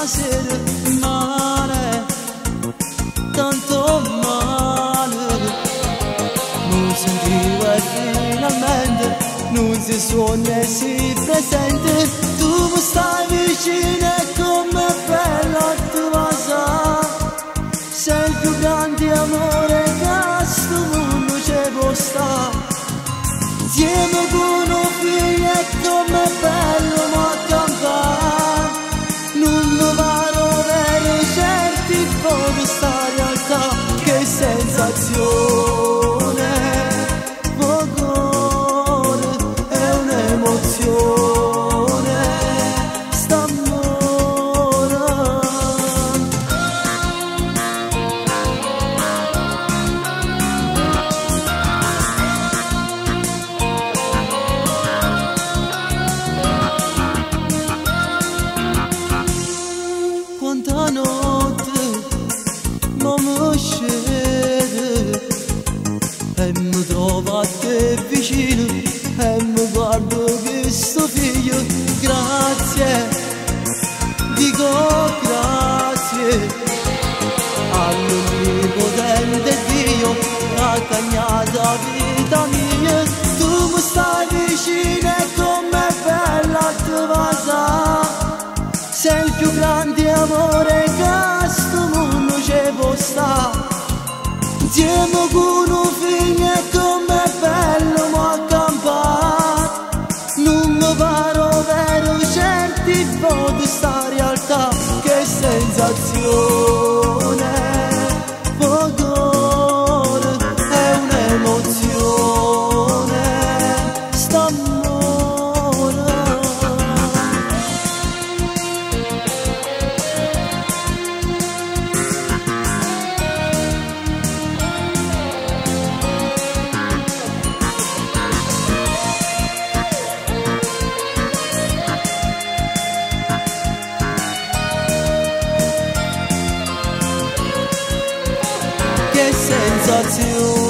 sera, male, tanto male. Non sentiva finalmente, non si suona e si presente. Tu mi stai vicino e come bella tu va. Sei il più grande amore che sto mondo c'è può stare. Insieme con un figlio e come bello ma campare. Non mi pare vero certi foto sta realtà. Che sensazione, cuore, è un'emozione, st'amore. Quanta notte ma mi scende e mi trovo a te vicino e mi guardo che sto figlio. Grazie, dico grazie all'onnipotente Dio che ha cagnato la vita mia. Tu mi stai vicino e come bella tu va. Sei il più grande amore che sto mondo c'è può stare. Insieme con un figlio e come bello ma campare. Non mi pare vero certi foto sta realtà. Che sensazione, cuore, è un'emozione, st'amore. Che sensazione.